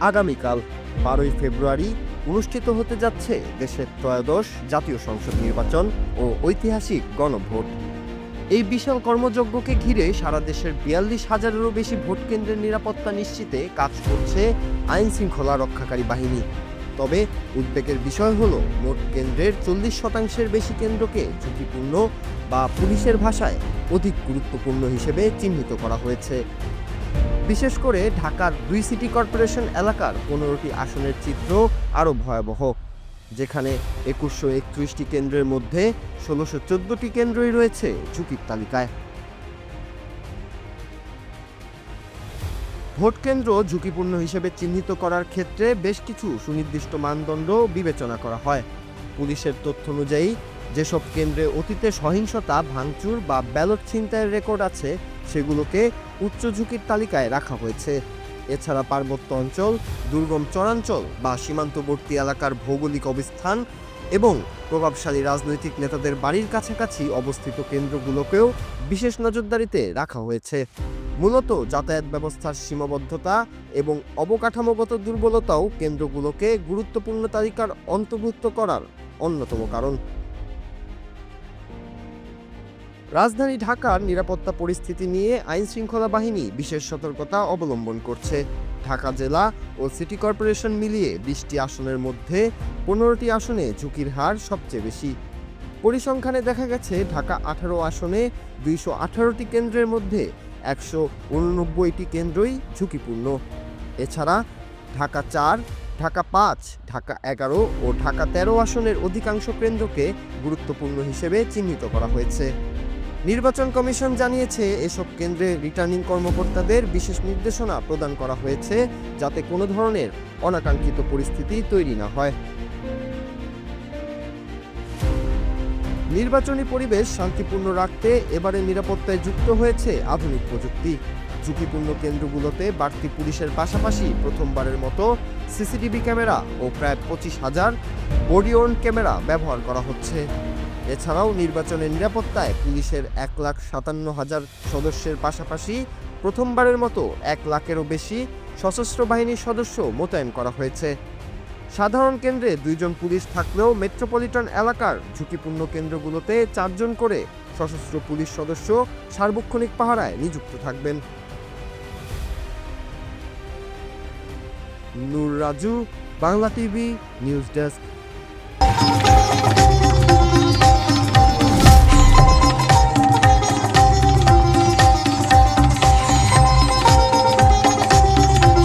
আগামীকাল 12ই ফেব্রুয়ারি অনুষ্ঠিত হতে যাচ্ছে দেশের ত্রয়োদশ জাতীয় সংসদ নির্বাচন ও ঐতিহাসিক গণভোট। এই বিশাল কর্মযজ্ঞকে ঘিরে সারা দেশের 42,000-এরও বেশি ভোট কেন্দ্রের নিরাপত্তা নিশ্চিতে কাজ করছে আইন শৃঙ্খলা রক্ষাকারী বাহিনী। তবে উদ্বেগের বিষয় হলো মোট কেন্দ্রের 40%-এর বেশি কেন্দ্রকে ঝুঁকিপূর্ণ বা পুলিশের ভাষায় অধিক গুরুত্বপূর্ণ হিসেবে চিহ্নিত করা হয়েছে। বিশেষ করে ঢাকার 2 সিটি কর্পোরেশন এলাকার 15টি আসনের চিত্র আরও ভয়াবহ, যেখানে 2131টি কেন্দ্রের মধ্যে 1614টি কেন্দ্রই রয়েছে ঝুঁকির তালিকায়। ভোট কেন্দ্র ঝুঁকিপূর্ণ হিসেবে চিহ্নিত করার ক্ষেত্রে বেশ কিছু সুনির্দিষ্ট মানদণ্ড বিবেচনা করা হয়। পুলিশের তথ্য অনুযায়ী যেসব কেন্দ্রে অতীতে সহিংসতা, ভাঙচুর বা ব্যালট ছিনতাইয়ের রেকর্ড আছে সেগুলোকে উচ্চ ঝুঁকির তালিকায় রাখা হয়েছে। এছাড়া পার্বত্য অঞ্চল, দুর্গম চরাঞ্চল বা সীমান্তবর্তী এলাকার ভৌগোলিক অবস্থান এবং প্রভাবশালী রাজনৈতিক নেতাদের বাড়ির কাছাকাছি অবস্থিত কেন্দ্রগুলোকেও বিশেষ নজরদারিতে রাখা হয়েছে। মূলত যাতায়াত ব্যবস্থার সীমাবদ্ধতা এবং অবকাঠামোগত দুর্বলতাও কেন্দ্রগুলোকে গুরুত্বপূর্ণ তালিকার অন্তর্ভুক্ত করার অন্যতম কারণ। রাজধানী ঢাকার নিরাপত্তা পরিস্থিতি নিয়ে আইনশৃঙ্খলা বাহিনী বিশেষ সতর্কতা অবলম্বন করছে। ঢাকা জেলা ও সিটি কর্পোরেশন মিলিয়ে 20টি আসনের মধ্যে 15টি আসনে ঝুঁকির হার সবচেয়ে বেশি। পরিসংখ্যানে দেখা গেছে ঢাকা 18 আসনে 218টি কেন্দ্রের মধ্যে 189টি কেন্দ্রই ঝুঁকিপূর্ণ। এছাড়া ঢাকা 4, ঢাকা 5, ঢাকা 11 ও ঢাকা 13 আসনের অধিকাংশ কেন্দ্রকে গুরুত্বপূর্ণ হিসেবে চিহ্নিত করা হয়েছে। নির্বাচন কমিশন জানিয়েছে এসব কেন্দ্রে রিটার্নিং কর্মকর্তাদের বিশেষ নির্দেশনা প্রদান করা হয়েছে যাতে কোনো ধরনের অনাকাঙ্ক্ষিত পরিস্থিতি তৈরি না হয়। নির্বাচনী পরিবেশ শান্তিপূর্ণ রাখতে এবারে নিরাপত্তায় যুক্ত হয়েছে আধুনিক প্রযুক্তি। ঝুঁকিপূর্ণ কেন্দ্রগুলোতে বাড়তি পুলিশের পাশাপাশি প্রথমবারের মতো সিসিটিভি ক্যামেরা ও প্রায় 25,000 বডি ওর্ন ক্যামেরা ব্যবহার করা হচ্ছে। এছাড়াও নির্বাচনের নিরাপত্তায় পুলিশের 1,57,000 সদস্যের পাশাপাশি প্রথমবারের মতো 1 লাখেরও বেশি সশস্ত্র বাহিনীর সদস্য মোতায়েন করা হয়েছে। সাধারণ কেন্দ্রে 2 জন পুলিশ থাকলেও মেট্রোপলিটন এলাকার ঝুঁকিপূর্ণ কেন্দ্রগুলোতে 4 জন করে সশস্ত্র পুলিশ সদস্য সার্বক্ষণিক পাহারায় নিযুক্ত থাকবেন। Noor Raju, Bangla TV, news desk.